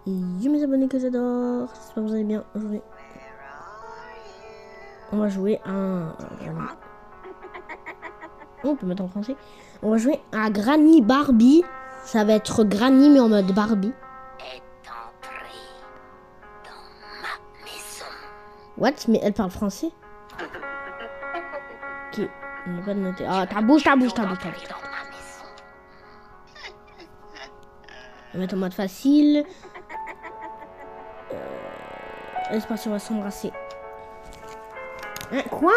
Et yo mes abonnés que j'adore, j'espère que vous allez bien aujourd'hui. On va jouer à un... On peut mettre en français. On va jouer à Granny Barbie. Ça va être Granny mais en mode Barbie. Est entré dans ma maison. What? Mais elle parle français? Ok, on n'a pas de noter. Ah, ta bouche. Dans ma maison. On va mettre en mode facile. C'est parti, on va s'embrasser. Hein, quoi?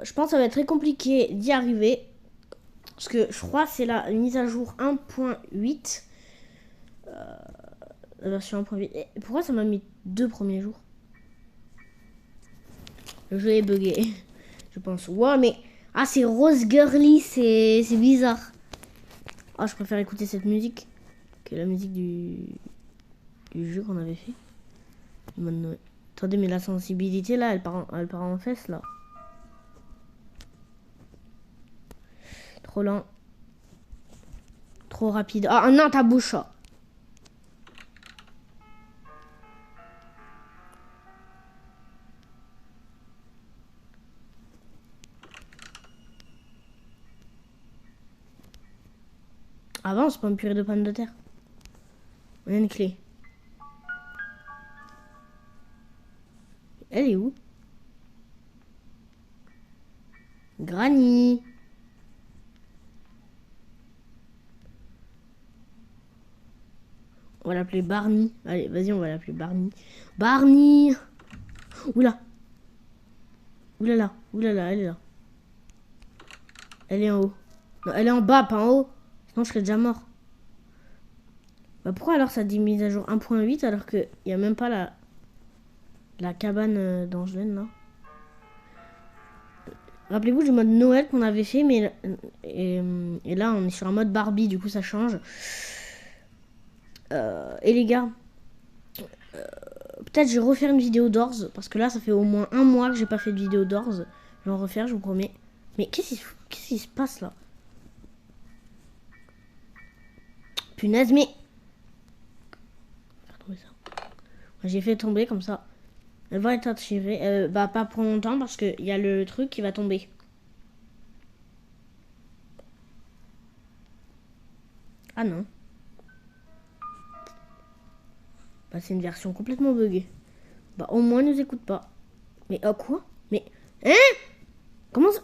Je pense que ça va être très compliqué d'y arriver. Parce que je crois que c'est la mise à jour 1.8. La version 1.8. Et pourquoi ça m'a mis 2 premiers jours? Le jeu est bugué. Je pense. Wow, mais... Ah, c'est Rose Girly, c'est bizarre. Ah, je préfère écouter cette musique que la musique du jeu qu'on avait fait. Attendez, mais la sensibilité, là, elle part en fesse, là. Trop lent. Trop rapide. Ah, non, ta bouche. Avance, pas une purée de pommes de terre. On a une clé. Elle est où? Granny. On va l'appeler Barney. Allez, vas-y, on va l'appeler Barney. Barney. Oula. Oulala. Oulala, elle est là. Elle est en haut. Non, elle est en bas, pas en haut. Sinon, je serais déjà mort. Bah pourquoi alors ça dit mise à jour 1.8 alors qu'il n'y a même pas la cabane d'Angelaine là? Rappelez-vous du mode Noël qu'on avait fait, mais et là on est sur un mode Barbie, du coup ça change. Et les gars, peut-être je vais refaire une vidéo d'Orz, parce que là ça fait au moins un mois que j'ai pas fait de vidéo d'Orz. Je vais en refaire, je vous promets. Mais qu'est-ce qui se passe là? Punaise, mais... J'ai fait tomber comme ça. Elle va être attirée. Bah pas pour longtemps parce qu'il y a le truc qui va tomber. Ah non. Bah c'est une version complètement buggée. Bah au moins ne nous écoute pas. Mais quoi? Mais... Hein? Comment ça...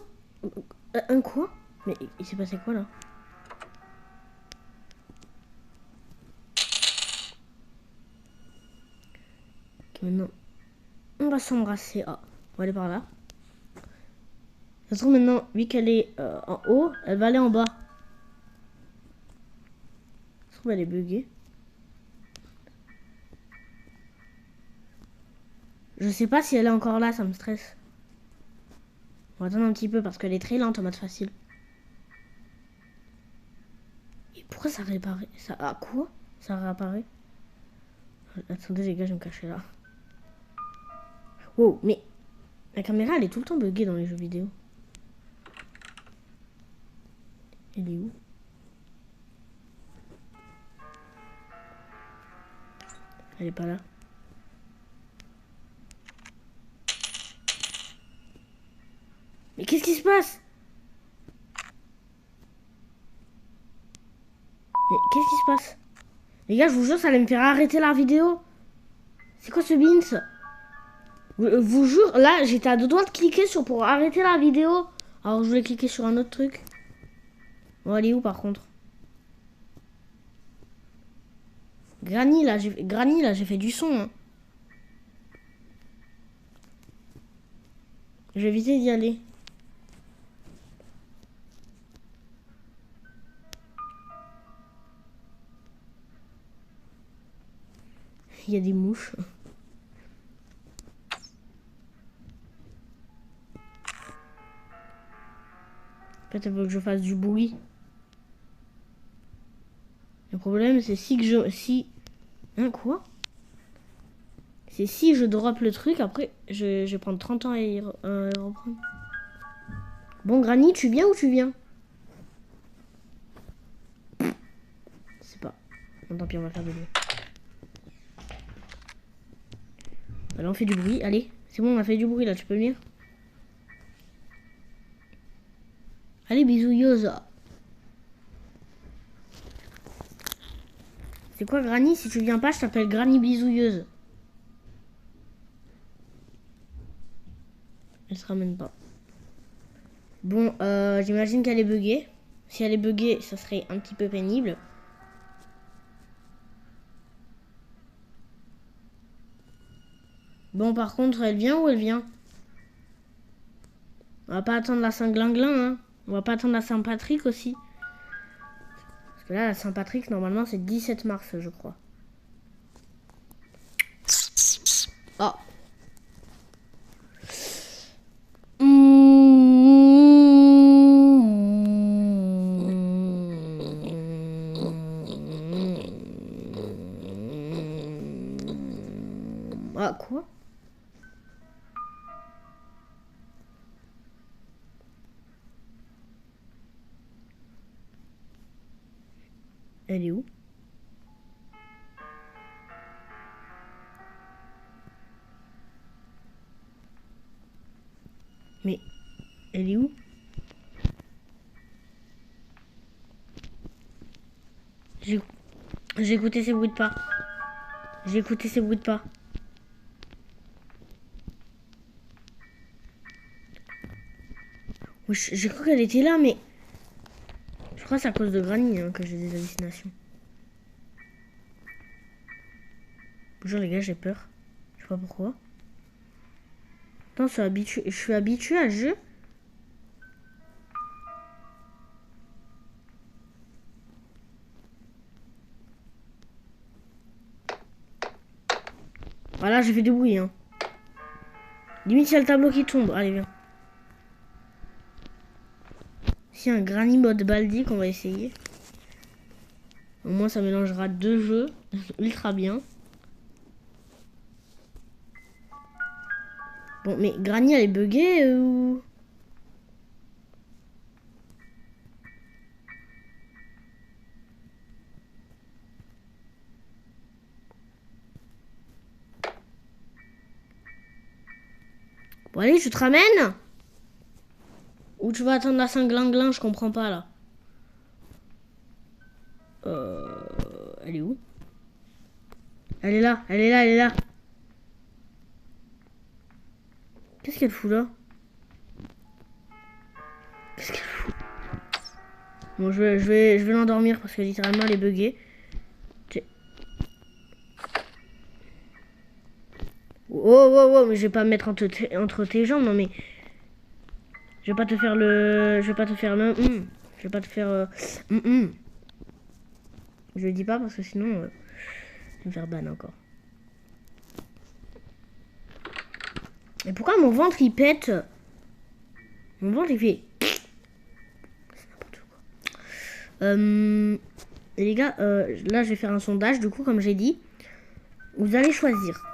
Un quoi? Mais il s'est passé quoi là? Ok, maintenant... On va s'embrasser. Ah, on va aller par là. Ça se trouve maintenant, vu qu'elle est en haut, elle va aller en bas. Ça se trouve elle est buggée. Je sais pas si elle est encore là, ça me stresse. On va attendre un petit peu parce qu'elle est très lente en mode facile. Et pourquoi ça réapparaît? Ça... Ah quoi? Ça réapparaît? Attendez les gars, je vais me cacher là. Wow, mais la caméra elle est tout le temps buggée dans les jeux vidéo. Elle est où? Elle est pas là. Mais qu'est-ce qui se passe? Mais qu'est-ce qui se passe? Les gars, je vous jure, ça allait me faire arrêter la vidéo. C'est quoi ce beans? Vous jure, là, j'étais à deux doigts de cliquer sur pour arrêter la vidéo. Alors, je voulais cliquer sur un autre truc. Bon, elle est où, par contre? Granny, là, j'ai fait du son. Hein. Je vais éviter d'y aller. Il y a des mouches. Peut-être elle veut que je fasse du bruit. Le problème, c'est si... Hein, quoi? C'est si je drop le truc, après, je vais prendre 30 ans à y reprendre. Bon, Granny, tu viens ou tu viens? Bon, tant pis, on va faire du bruit. Là, on fait du bruit. Allez, c'est bon, on a fait du bruit là, tu peux venir. Allez, bisouilleuse. C'est quoi, Granny? Si tu viens pas, je t'appelle Granny bisouilleuse. Elle se ramène pas. Bon, j'imagine qu'elle est buggée. Si elle est buggée, ça serait un petit peu pénible. Bon, par contre, elle vient ou elle vient? On va pas attendre la Saint-Glinglin, hein. On va pas attendre la Saint-Patrick aussi. Parce que là, la Saint-Patrick, normalement, c'est 17 mars, je crois. Oh. Ah, quoi? Elle est où? Mais elle est où? J'ai écouté ces bruits de pas. J'ai écouté ces bruits de pas. J'ai cru qu'elle était là, mais... Je crois que c'est à cause de Granny hein, que j'ai des hallucinations. Bonjour les gars, j'ai peur. Je sais pas pourquoi. Attends, je suis habitué à ce jeu. Voilà, j'ai fait du bruit. Hein. Limite, il y a le tableau qui tombe. Allez, viens. Si un Granny mode Baldi qu'on va essayer. Au moins, ça mélangera deux jeux. Ultra bien. Bon, mais Granny, elle est buggée ou... Bon, allez, je te ramène. Ou tu vas attendre la Saint-Glinglin, je comprends pas, là. Elle est où? Elle est là, elle est là, elle est là. Qu'est-ce qu'elle fout là? Qu'est-ce qu'elle fout? Bon, je vais l'endormir parce que littéralement elle est buggée. Oh, mais je vais pas me mettre entre tes jambes, non mais... Je vais pas te faire le... Je vais pas te faire le... Je vais pas te faire... Je le dis pas parce que sinon... je vais me faire ban encore. Et pourquoi mon ventre il pète? Mon ventre il fait... C'est n'importe quoi. Et les gars, là je vais faire un sondage du coup comme j'ai dit. Vous allez choisir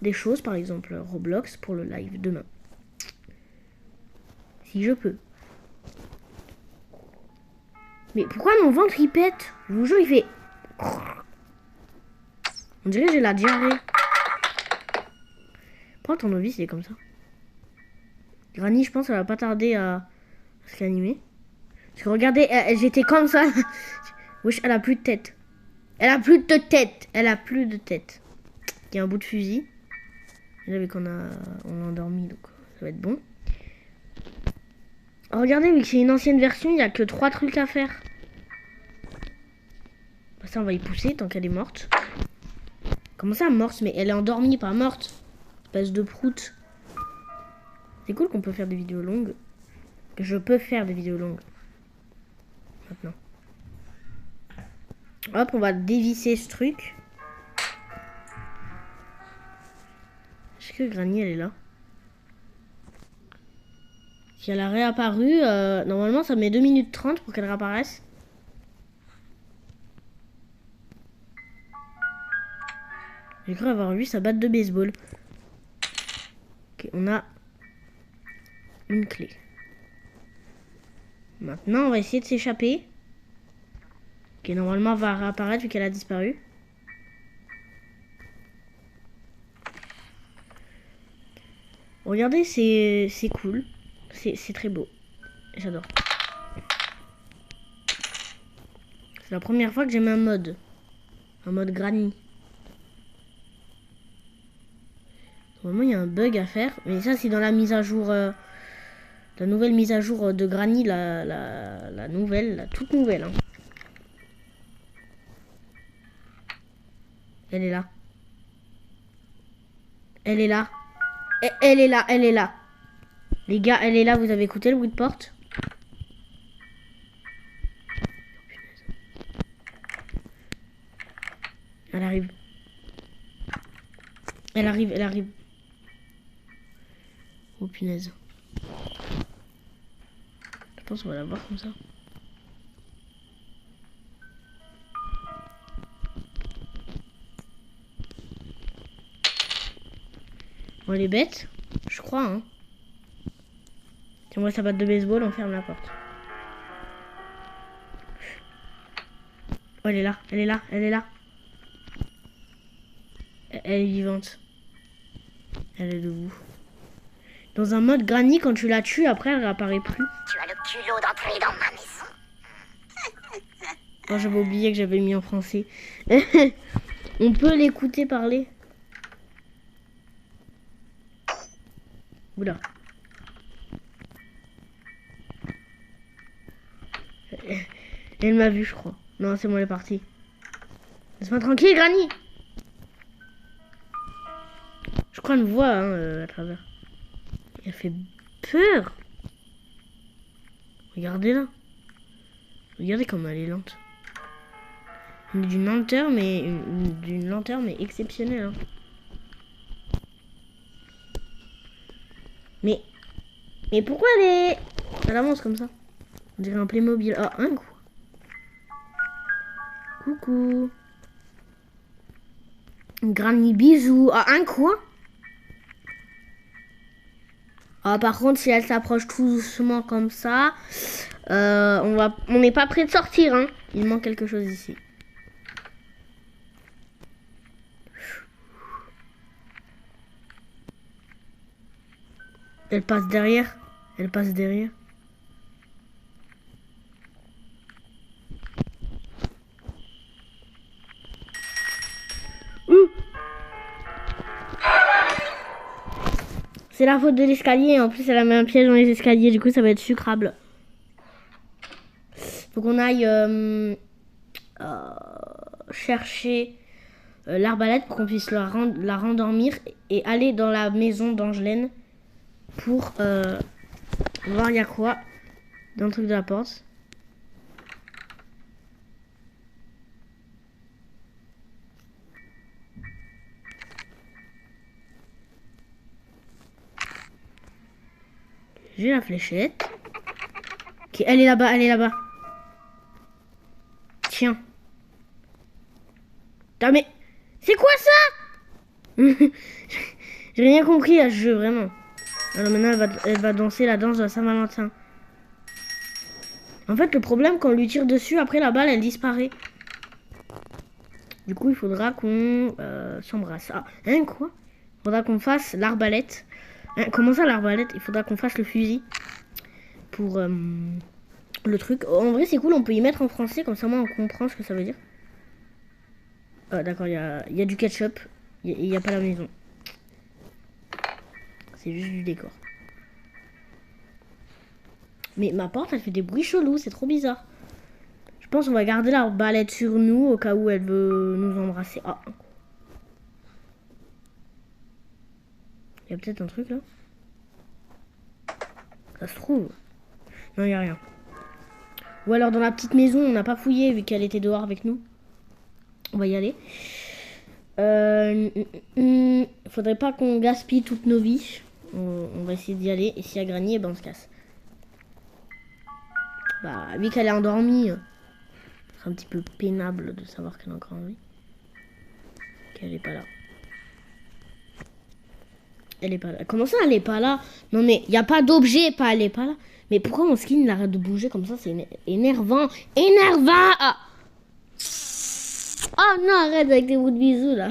des choses, par exemple Roblox pour le live demain. Si je peux. Mais pourquoi mon ventre il pète? Je vous jure il fait... On dirait que j'ai la diarrhée. Pourquoi ton novice il est comme ça? Granny je pense qu'elle va pas tarder à se réanimer. Parce que regardez, j'étais comme ça. Wesh, elle a plus de tête. Elle a plus de tête. Elle a plus de tête. Il y a un bout de fusil. Et là, vu qu'on a endormi, donc ça va être bon. Oh, regardez, vu que c'est une ancienne version, il n'y a que 3 trucs à faire. Bah, ça, on va y pousser tant qu'elle est morte. Comment ça, morte? Mais elle est endormie, pas morte. Espèce de proute. C'est cool qu'on peut faire des vidéos longues. Que je peux faire des vidéos longues. Maintenant. Hop, on va dévisser ce truc. Est-ce que Granny, elle est là? Si elle a réapparu, normalement, ça met 2 minutes 30 pour qu'elle réapparaisse. J'ai cru avoir vu sa batte de baseball. Ok, on a une clé. Maintenant, on va essayer de s'échapper. Ok, normalement, elle va réapparaître vu qu'elle a disparu. Regardez, c'est cool. C'est très beau. J'adore. C'est la première fois que j'aime un mode. Un mode granny. Normalement, il y a un bug à faire. Mais ça, c'est dans la mise à jour... la nouvelle mise à jour de Granny. La nouvelle, la toute nouvelle. Hein. Elle est là. Elle est là. Elle est là, elle est là. Les gars, elle est là. Vous avez écouté le bruit de porte? Elle arrive. Elle arrive, elle arrive. Oh punaise. Je pense qu'on va la voir comme ça. Bon, elle est bête. Je crois, hein. Si on voit sa batte de baseball, on ferme la porte. Oh, elle est là, elle est là, elle est là. Elle est vivante. Elle est debout. Dans un mode Granny, quand tu la tues, après, elle réapparaît plus. Tu as le culot d'entrer dans ma maison. Oh, j'avais oublié que j'avais mis en français. On peut l'écouter parler. Oula. Elle m'a vu, je crois. Non, c'est moi, elle est partie. Laisse-moi tranquille, Granny. Je crois une voix hein, à travers. Elle fait peur. Regardez-la. Regardez comme elle est lente. D'une lenteur, mais d'une lenteur, mais exceptionnelle. Hein. Mais pourquoi elle avance comme ça? On dirait un Playmobil. Ah, un coup. Coucou. Granny bisous. Ah, un quoi? Ah, par contre, si elle s'approche tout doucement comme ça, on n'est pas prêt de sortir. Hein. Il manque quelque chose ici. Elle passe derrière. Elle passe derrière. C'est la faute de l'escalier. En plus, elle a mis un piège dans les escaliers. Du coup, ça va être sucrable. Faut qu'on aille chercher l'arbalète pour qu'on puisse la rendormir et aller dans la maison d'Angelaine pour voir il y a quoi dans le truc de la porte. J'ai la fléchette. Ok, elle est là-bas, elle est là-bas. Tiens. Ah mais c'est quoi ça? J'ai rien compris à ce jeu, vraiment. Alors maintenant, elle va danser la danse de la Saint-Valentin. En fait, le problème, quand on lui tire dessus, après la balle, elle disparaît. Du coup, il faudra qu'on s'embrasse. Ah, hein, quoi? Il faudra qu'on fasse l'arbalète. Hein, comment ça, l'arbalète? Il faudra qu'on fasse le fusil. Pour le truc. En vrai, c'est cool, on peut y mettre en français, comme ça, moi, on comprend ce que ça veut dire. D'accord, il y a du ketchup. Il n'y a pas la maison. C'est juste du décor. Mais ma porte, elle fait des bruits chelous. C'est trop bizarre. Je pense qu'on va garder l'arbalète sur nous au cas où elle veut nous embrasser. Ah. Il y a peut-être un truc là. Ça se trouve. Non, il n'y a rien. Ou alors dans la petite maison, on n'a pas fouillé vu qu'elle était dehors avec nous. On va y aller. Faudrait pas qu'on gaspille toutes nos vies. On va essayer d'y aller. Et s'il y a Granny, eh ben on se casse. Bah, vu qu'elle est endormie, c'est un petit peu pénable de savoir qu'elle est encore en vie. Qu'elle est pas là. Elle est pas là. Comment ça, elle est pas là? Non mais, il n'y a pas d'objet, elle est pas là. Mais pourquoi mon skin il arrête de bouger comme ça? C'est énervant. Énervant! Ah. Oh non, arrête avec tes bouts de bisous là.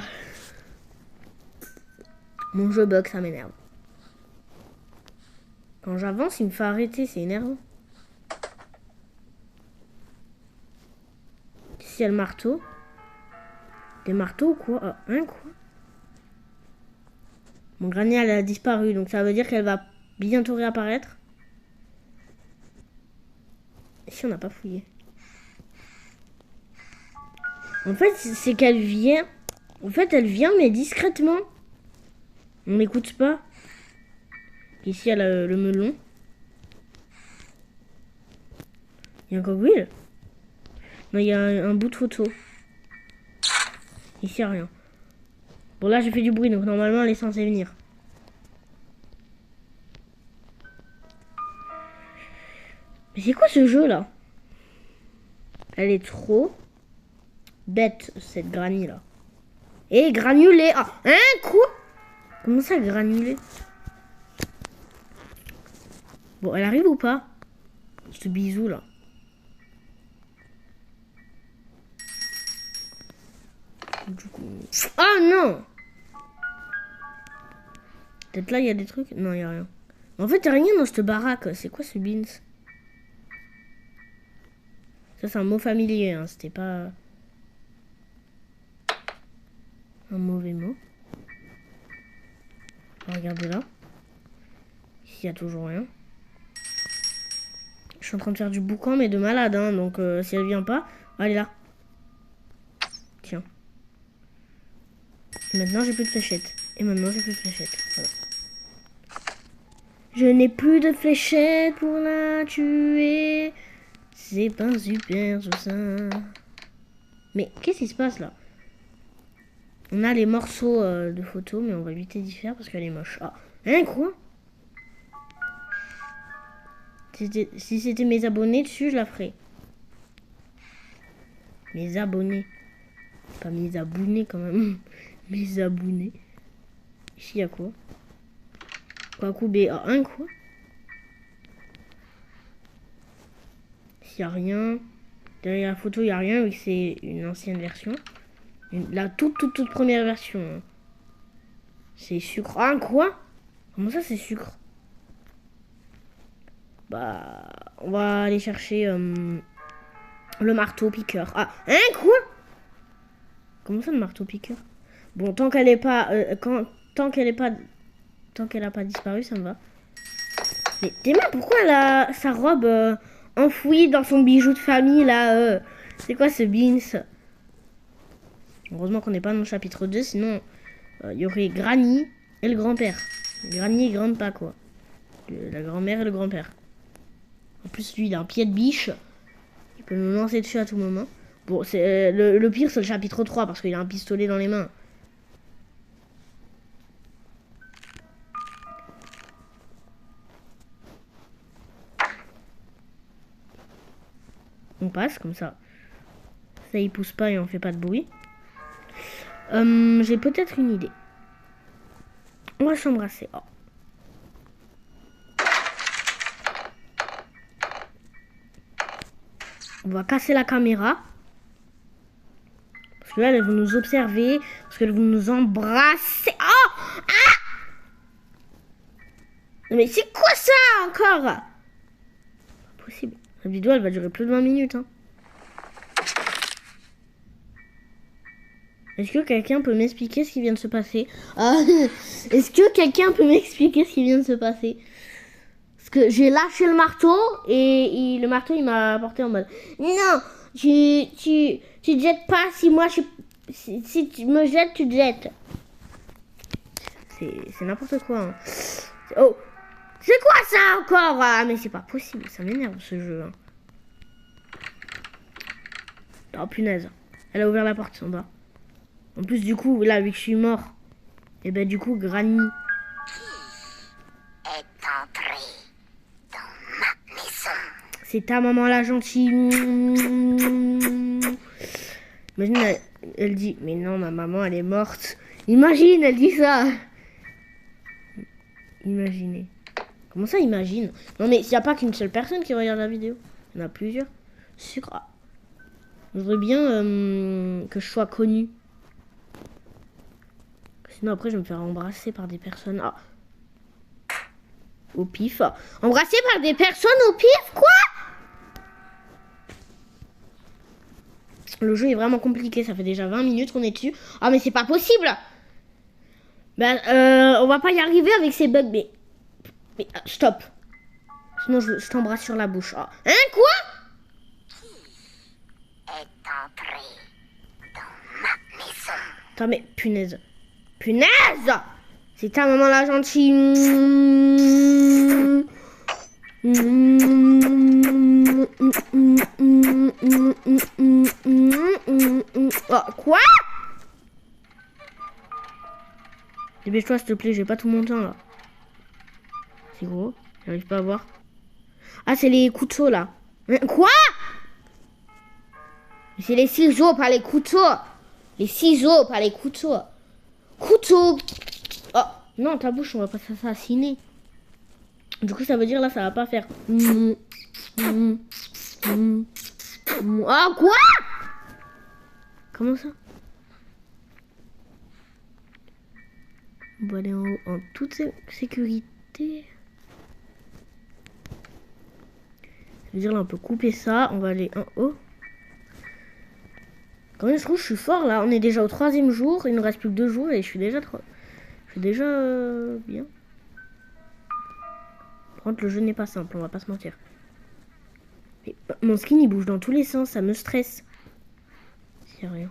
Mon jeu bug, ça m'énerve. Quand j'avance, il me fait arrêter, c'est énervant. Ici, il y a le marteau. Des marteaux ou quoi? Ah, hein, quoi? Mon granny, elle a disparu, donc ça veut dire qu'elle va bientôt réapparaître. Ici, on n'a pas fouillé. En fait, c'est qu'elle vient. En fait, elle vient, mais discrètement. On n'écoute pas. Ici, il y a le melon. Il y a un cogwheel. Non, il y a un bout de photo. Ici, il n'y a rien. Bon, là, j'ai fait du bruit, donc normalement, elle est censée venir. Mais c'est quoi ce jeu, là? Elle est trop bête, cette granny, là. Et granulée. Ah, hein, quoi? Comment ça, granulée? Bon, elle arrive ou pas? Ce bisou, là. Du coup... Oh non! Peut-être là, il y a des trucs. Non, il n'y a rien. En fait, il n'y a rien dans cette baraque. C'est quoi ce beans? Ça, c'est un mot familier. Hein. C'était pas un mauvais mot. Regardez là. Ici, il n'y a toujours rien. Je suis en train de faire du boucan, mais de malade. Hein. Donc, si elle vient pas... elle est là. Tiens. Et maintenant, j'ai plus de fléchettes. Et maintenant, j'ai plus de fléchettes. Voilà. Je n'ai plus de fléchettes pour la tuer. C'est pas super tout ça. Mais qu'est-ce qui se passe là? On a les morceaux de photos, mais on va éviter d'y faire parce qu'elle est moche. Ah, hein, quoi? Si c'était mes abonnés dessus, je la ferais. Mes abonnés. Pas mes abonnés quand même. Mes abonnés. Ici, il y a quoi? Quoi, coup B? Ah, un quoi? S'il n'y a rien. Derrière la photo, il n'y a rien, vu que c'est une ancienne version. La toute première version. C'est sucre. Ah, quoi? Comment ça, c'est sucre? Bah, on va aller chercher le marteau piqueur. Ah, hein, quoi? Comment ça, le marteau piqueur? Bon, tant qu'elle est pas... tant qu'elle a pas disparu, ça me va. Mais Théma, pourquoi elle a sa robe enfouie dans son bijou de famille, là c'est quoi ce beans? Heureusement qu'on n'est pas dans le chapitre 2, sinon il y aurait Granny et le grand-père. Granny et Grandpa, quoi. La grand-mère et le grand-père. En plus, lui, il a un pied de biche. Il peut nous lancer dessus à tout moment. Bon, c'est le pire, c'est le chapitre 3, parce qu'il a un pistolet dans les mains. On passe, comme ça. Ça, il pousse pas et on fait pas de bruit. J'ai peut-être une idée. On va s'embrasser. Oh. On va casser la caméra. Parce que là, elles vont nous observer. Parce qu'elles vont nous embrasser. Oh! Ah! Mais c'est quoi ça encore? Pas possible. La vidéo, elle va durer plus de 20 minutes. Hein. Est-ce que quelqu'un peut m'expliquer ce qui vient de se passer? Est-ce que quelqu'un peut m'expliquer ce qui vient de se passer? Parce que j'ai lâché le marteau et le marteau il m'a apporté en mode non, tu te jettes pas si moi si tu me jettes, tu te jettes. C'est n'importe quoi. Hein. Oh, c'est quoi ça encore? Ah mais c'est pas possible, ça m'énerve ce jeu. Hein. Oh punaise, elle a ouvert la porte en bas. En plus du coup là vu que je suis mort, et ben du coup Granny est entré dans ma maison. c'est ta maman la gentille. Imagine elle dit mais non ma maman elle est morte. Imagine elle dit ça. Imaginez. Comment ça imagine? Non mais il n'y a pas qu'une seule personne qui regarde la vidéo. Il y en a plusieurs. Sucre. Je voudrais bien que je sois connue. Sinon après je vais me faire embrasser par des personnes. Ah. Au pif. Embrasser par des personnes au pif, quoi? Le jeu est vraiment compliqué, ça fait déjà 20 minutes qu'on est dessus. Ah mais c'est pas possible. Ben on va pas y arriver avec ces bugs, mais stop. Sinon je t'embrasse sur la bouche. Ah. Hein, quoi? Est entré dans ma maison. Attends mais punaise. Punaise! C'est ta maman la gentille. Oh, quoi? Dépêche-toi s'il te plaît, j'ai pas tout mon temps là. C'est gros, j'arrive pas à voir. Ah, c'est les couteaux là. Quoi? C'est les ciseaux, pas les couteaux. Les ciseaux, pas les couteaux. Couteau. Oh, non, ta bouche, on va pas s'assassiner. Du coup, ça veut dire là, ça va pas faire. Ah, quoi? Comment ça? On va aller en haut en toute sécurité. Ça veut dire là, on peut couper ça. On va aller en haut. Quand même, je trouve que je suis fort là. On est déjà au 3e jour. Il nous reste plus que 2 jours et je suis déjà bien. Par contre, le jeu n'est pas simple, on va pas se mentir. Mais, mon skin il bouge dans tous les sens, ça me stresse. C'est rien.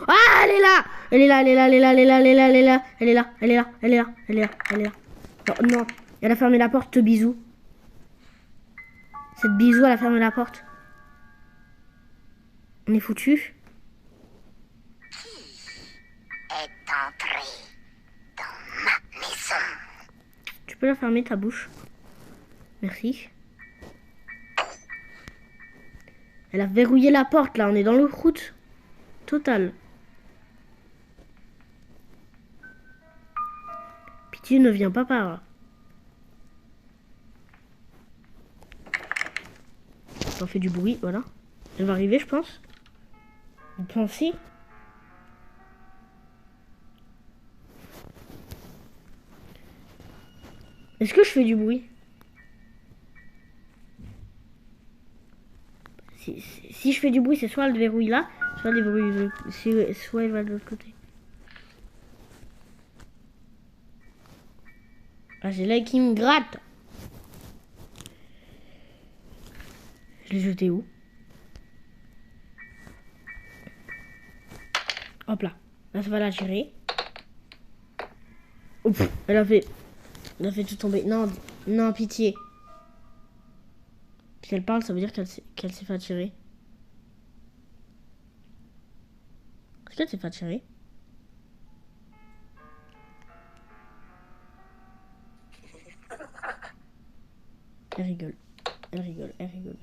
Ah, elle est là! Elle est là, elle est là, elle est là, elle est là, elle est là, elle est là, elle est là, elle est là, elle est là, elle est là, elle est là. Non, non, elle a fermé la porte, bisou. Cette bisou, elle a fermé la porte. On est foutu. Est entré dans ma maison. Tu peux la fermer ta bouche. Merci. Elle a verrouillé la porte là, on est dans le route total. Pitié, ne viens pas par là. On fait du bruit, voilà. Elle va arriver, je pense. Vous pensez? Est-ce que je fais du bruit? Si je fais du bruit, c'est soit elle verrouille là, soit elle verrouille, soit elle va de l'autre côté. Ah, j'ai l'œil qui me gratte. Je l'ai jeté où? Hop là. Là, ça va la tirer. Oups, elle a fait tout tomber. Non, non, pitié. Si elle parle, ça veut dire qu'elle s'est fait attirer. Est-ce qu'elle s'est fait attirer? Elle rigole. Elle rigole, elle rigole.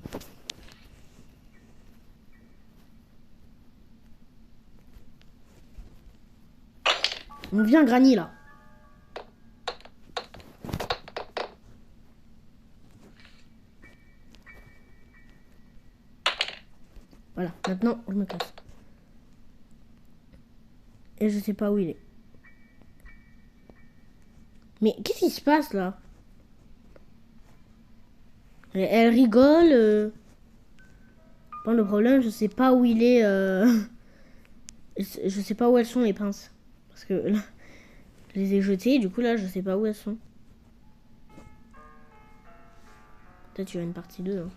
On vient Granny là. Voilà, maintenant je me casse. Et je sais pas où il est. Mais qu'est-ce qui se passe là? Elle rigole. Bon, le problème, je sais pas où il est. Je sais pas où elles sont les pinces. Parce que là, je les ai jetées. Du coup, là, je sais pas où elles sont. Peut-être il y a une partie 2. Hein.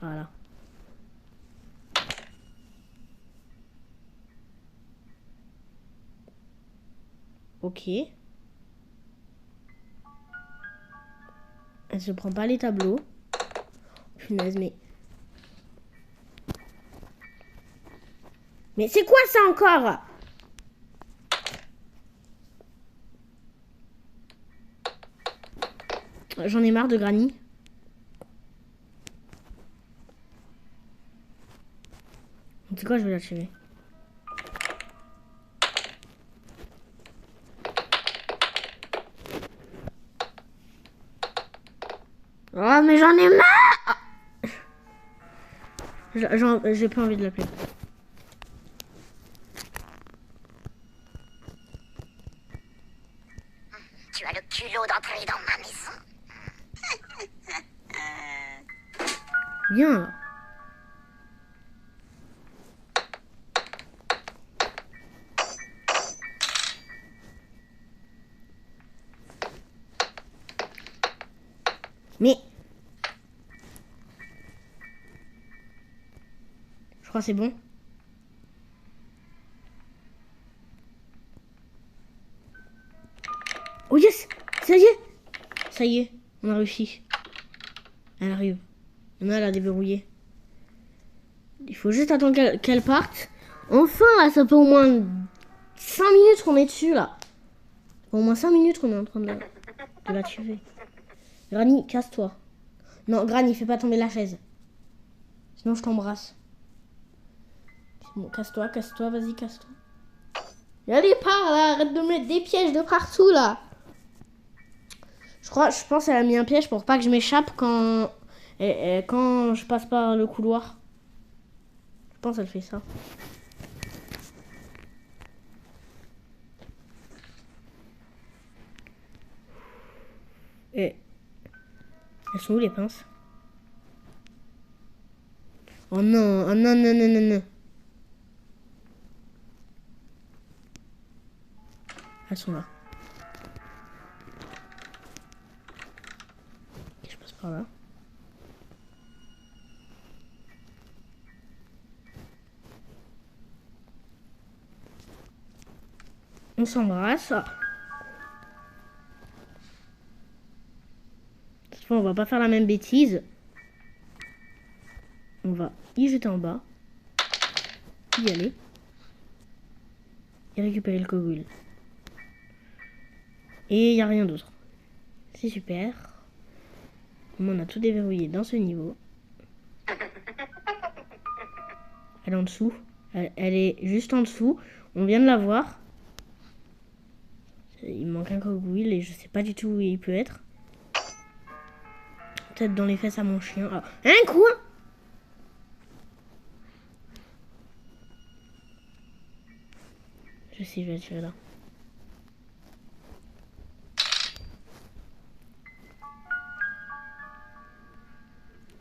Voilà. Ok. Elle se prend pas les tableaux. Punaise, mais... Mais c'est quoi ça encore? J'en ai marre de Granny. C'est quoi, je vais la tuer. Oh, mais j'en ai marre. J'ai pas envie de l'appeler. Tu as le culot d'entrer dans ma maison. Viens là. Mais... Je crois que c'est bon. Oh yes! Ça y est! Ça y est, on a réussi. Elle arrive. On a la déverrouillée. Il faut juste attendre qu'elle parte. Enfin, là, ça fait au moins 5 minutes qu'on est dessus, là. Au moins 5 minutes qu'on est en train de la tuer. Granny, casse-toi. Non, Granny, fais pas tomber la chaise. Sinon, je t'embrasse. Bon, casse-toi, vas-y, casse-toi. Allez, pars, là, arrête de mettre des pièges de partout, là. Je pense qu'elle a mis un piège pour pas que je m'échappe quand je passe par le couloir. Je pense qu'elle fait ça. Et elles sont où les pinces? Oh non, oh non, non, non, non, non. Elles sont là. Ok, je passe par là. On s'embrasse. Cette fois, on va pas faire la même bêtise. On va y jeter en bas. Y aller. Et récupérer le cogwheel. Et il n'y a rien d'autre. C'est super. On a tout déverrouillé dans ce niveau. Elle est en dessous. Elle est juste en dessous. On vient de la voir. Il manque un cogwheel et je sais pas du tout où il peut être. Peut-être dans les fesses à mon chien. Ah, un coup! Je sais, je vais le tirer là.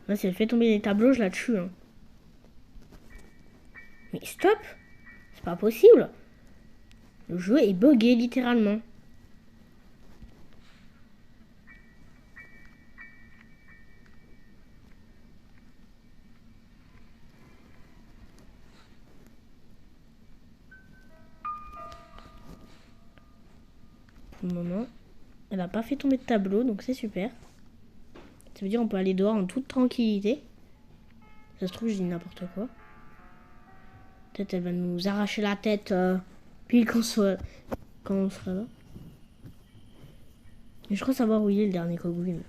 Là, si elle fait tomber les tableaux, je la tue. Hein. Mais stop! C'est pas possible! Le jeu est buggé littéralement. Pour le moment, elle n'a pas fait tomber de tableau, donc c'est super. Ça veut dire qu'on peut aller dehors en toute tranquillité. Ça se trouve, je dis n'importe quoi. Peut-être elle va nous arracher la tête pile quand on sera là. Mais je crois savoir où il est le dernier cogwheel.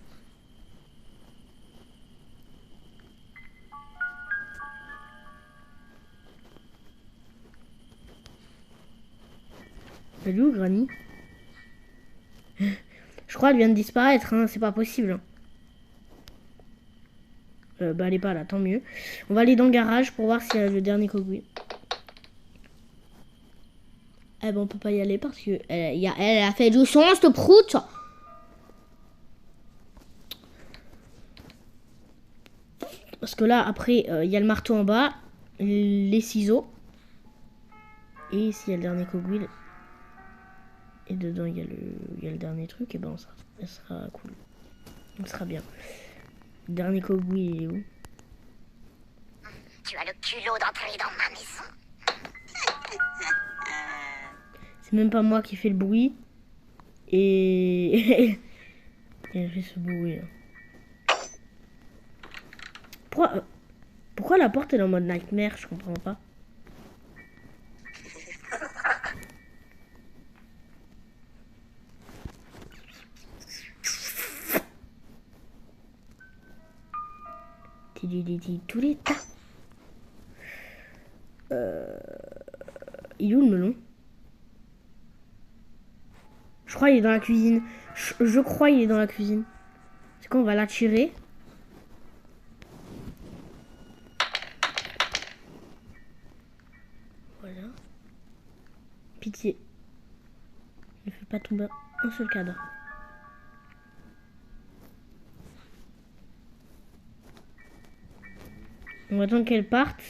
Elle est où, Granny? Je crois qu'elle vient de disparaître, hein. C'est pas possible. Bah elle est pas là, tant mieux. On va aller dans le garage pour voir s'il y a le dernier cogwheel. Eh ben on peut pas y aller parce que elle a fait du son, cette proute. Parce que là, après, il y a le marteau en bas, les ciseaux. Et s'il y a le dernier cogwheel, et dedans il y a le dernier truc, et ben ça sera cool. Ça sera bien. Le dernier cogwheel, il est où? Tu as le culot d'entrer dans ma maison. C'est même pas moi qui fais le bruit. Et... et elle fait ce bruit. Pourquoi la porte est en mode nightmare? Je comprends pas. Tous les tas. Il est où le melon? Je crois qu'il est dans la cuisine. Je crois qu'il est dans la cuisine. C'est qu'on va la tirer. Voilà. Pitié. Ne fais pas tomber un seul cadre. On va attendre qu'elle parte.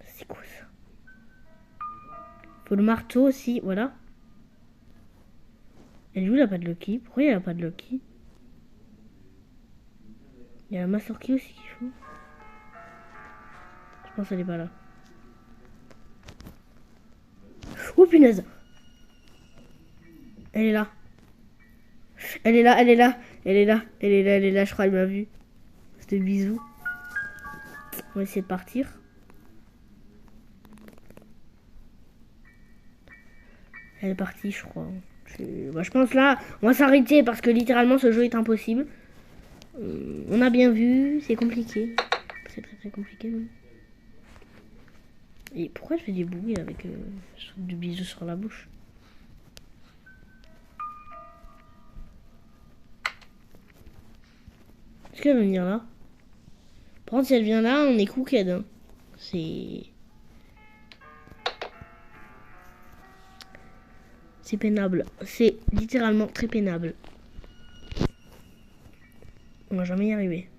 C'est quoi ça? Faut le marteau aussi, voilà. Elle est où la pas de Loki? Pourquoi il n'y a pas de Loki? Il y a la Master Key aussi qu'il faut. Je pense qu'elle est pas là. Oh punaise! Elle est là. Elle est là, elle est là. Elle est là, elle est là, elle est là. Je crois qu'elle m'a vu. C'était bisous. On va essayer de partir. Elle est partie, je crois. Je pense là, on va s'arrêter parce que littéralement ce jeu est impossible. On a bien vu, c'est compliqué. C'est très très compliqué. Même. Et pourquoi je fais des bruits avec du bisou sur la bouche? Est-ce qu'elle va venir là? Par contre, si elle vient là, on est cooked. Hein. C'est pénable. C'est littéralement très pénable. On va jamais y arriver.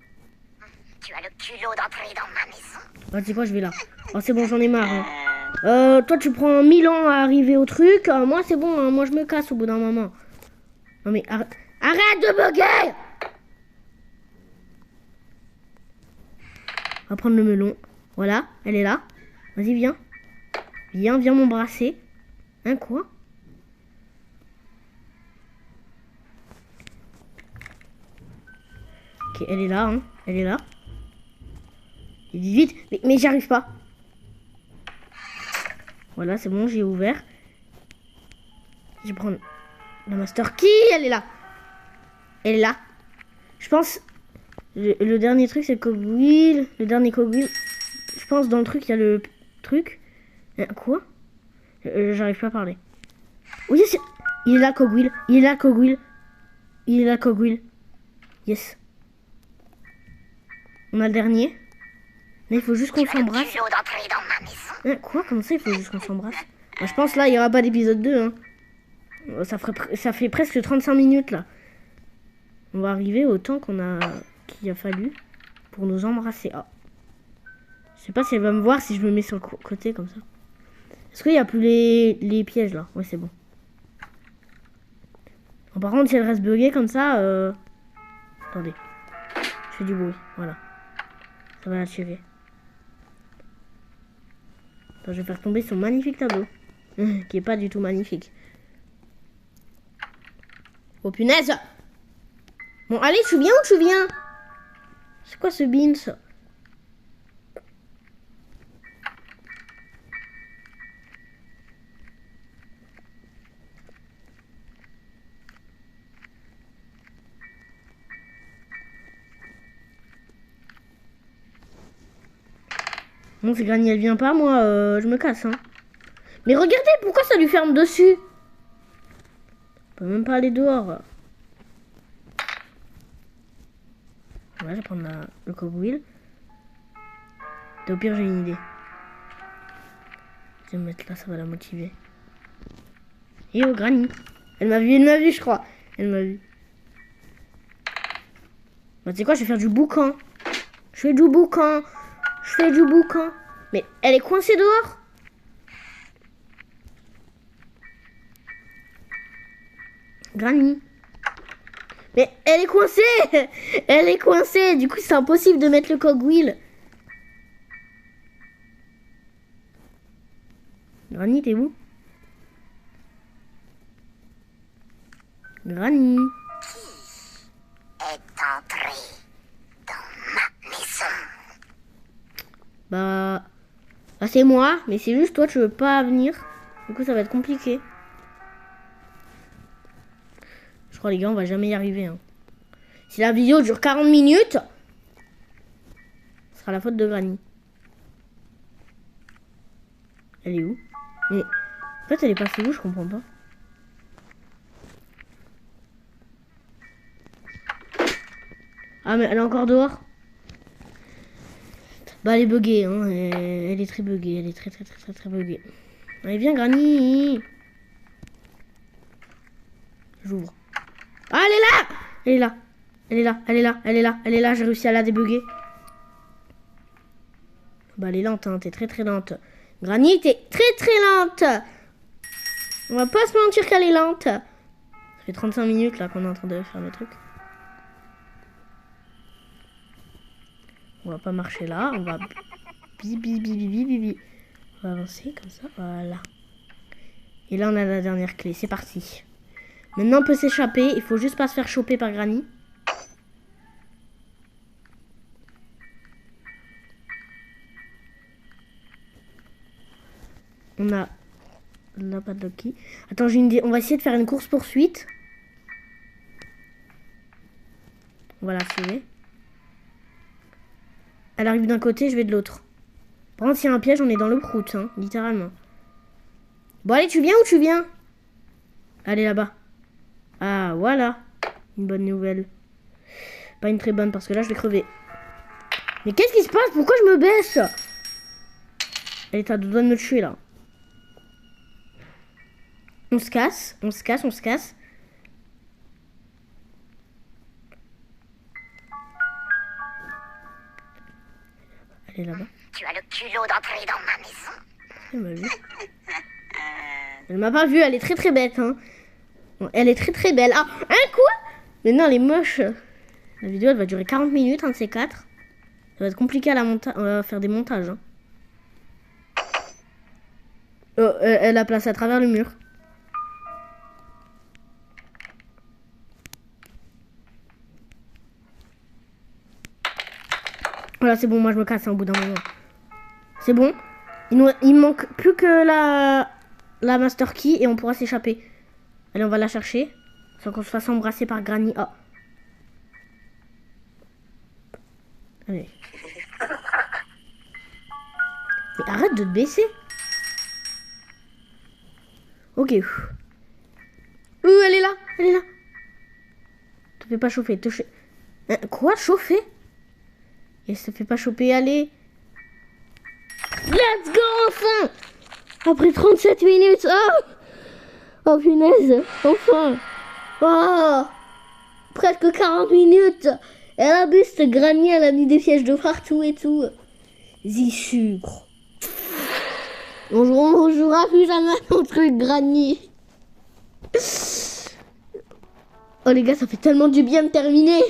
Tu as le culot d'entrer dans ma maison. Ah, tu sais quoi, je vais là. Oh, c'est bon, j'en ai marre. Hein. Toi, tu prends 1000 ans à arriver au truc. Moi, c'est bon. Hein. Moi, je me casse au bout d'un moment. Non, mais arrête de bugger! On va prendre le melon. Voilà, elle est là. Vas-y, viens. Viens m'embrasser. Hein, quoi? Ok, elle est là, hein. Elle est là. Il dit vite, mais j'y arrive pas. Voilà, c'est bon, j'ai ouvert. Je vais prendre la Master Key, elle est là. Elle est là. Je pense, le dernier truc, c'est le cogwheel. Le dernier cogwheel, je pense dans le truc, il y a le truc. Quoi? J'arrive pas à parler. Oui, il est là, cogwheel. Il est là, cogwheel. Il est là, cogwheel. Yes. On a le dernier. Là, il faut juste qu'on s'embrasse. Quoi? Comment ça, il faut juste qu'on s'embrasse? Bah, je pense là, il n'y aura pas d'épisode 2. Hein. Ça fait presque 35 minutes là. On va arriver au temps qu'il a fallu pour nous embrasser. Ah. Je sais pas si elle va me voir si je me mets sur le côté comme ça. Est-ce qu'il n'y a plus les pièges là? Ouais, c'est bon. Bon, par contre, si elle reste buggée comme ça... Attendez. Je fais du bruit. Voilà. Ça va la tirer. Attends, je vais faire tomber son magnifique tableau. Qui est pas du tout magnifique. Oh punaise! Bon, allez, tu viens ou tu viens? C'est quoi ce beans? Bon, si Granny elle vient pas, moi je me casse. Hein. Mais regardez, pourquoi ça lui ferme dessus? On peut même pas aller dehors. Ouais, je vais prendre le cogwheel. Et au pire, j'ai une idée. Je vais me mettre là, ça va la motiver. Et oh, Granny. Elle m'a vu, je crois. Elle m'a vu. Bah, tu sais quoi, je vais faire du boucan. Je fais du boucan. Mais elle est coincée dehors. Granny. Mais elle est coincée. Elle est coincée. Du coup, c'est impossible de mettre le cogwheel. Granny, t'es où? Granny. Qui est entré dans ma maison? Bah c'est moi, mais c'est juste toi, tu veux pas venir. Du coup, ça va être compliqué. Je crois, les gars, on va jamais y arriver. Hein. Si la vidéo dure 40 minutes, sera la faute de Granny. Elle est où? Mais en fait elle est passée où? Je comprends pas. Ah mais elle est encore dehors. Bah elle est buggée hein. Elle est très buggée. Elle est très buggée. Allez viens Granny. J'ouvre. Ah elle est là. Elle est là. Elle est là. Elle est là. Elle est là. Elle est là. J'ai réussi à la débugger. Bah elle est lente hein. T'es très lente. Granny t'es très lente. On va pas se mentir qu'elle est lente. Ça fait 35 minutes là qu'on est en train de faire le truc. On va pas marcher là, on va on va avancer comme ça, voilà. Et là on a la dernière clé, c'est parti. Maintenant on peut s'échapper, il faut juste pas se faire choper par Granny. On a là pas de Loki. Attends, j'ai une idée, on va essayer de faire une course poursuite. Voilà, c'est. Elle arrive d'un côté, je vais de l'autre. Par contre, s'il y a un piège, on est dans le prout, hein, littéralement. Bon, allez, tu viens ou tu viens? Allez, là-bas. Ah, voilà. Une bonne nouvelle. Pas une très bonne, parce que là, je vais crever. Mais qu'est-ce qui se passe? Pourquoi je me baisse? Elle est à deux doigts de me tuer, là. On se casse, on se casse, on se casse. Elle est là-bas. Tu as le culot d'entrer dans ma maison. Elle m'a vu. Elle m'a pas vu, elle est très bête. Hein. Elle est très belle. Ah, un coup. Mais non, elle est moche. La vidéo, elle va durer 40 minutes, un de ces quatre. Ça va être compliqué à faire des montages. Hein. Oh, elle a placé à travers le mur. Voilà, c'est bon, moi je me casse hein, au bout d'un moment. C'est bon. Il manque plus que la master key et on pourra s'échapper. Allez, on va la chercher. Sans qu'on se fasse embrasser par Granny. Oh. Allez. Mais arrête de te baisser. Ok. Elle est là. Elle est là. Te fais pas chauffer. Quoi, chauffer? Et ça fait pas choper, allez. Let's go, enfin. Après 37 minutes. Oh punaise, enfin. Oh, presque 40 minutes. Elle a bu cette Granny, elle a mis des pièges de partout et tout. Zi sucre. On jouera plus jamais à ton truc, Granny. Oh les gars, ça fait tellement du bien de terminer.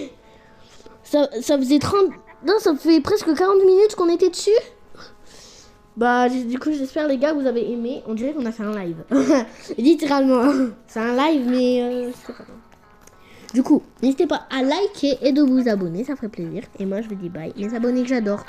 Ça faisait 30... Non, ça fait presque 40 minutes qu'on était dessus. Bah, du coup, j'espère, les gars, que vous avez aimé. On dirait qu'on a fait un live. Littéralement. C'est un live, mais... c'est pas grave. Du coup, n'hésitez pas à liker et de vous abonner. Ça ferait plaisir. Et moi, je vous dis bye. Les abonnés que j'adore.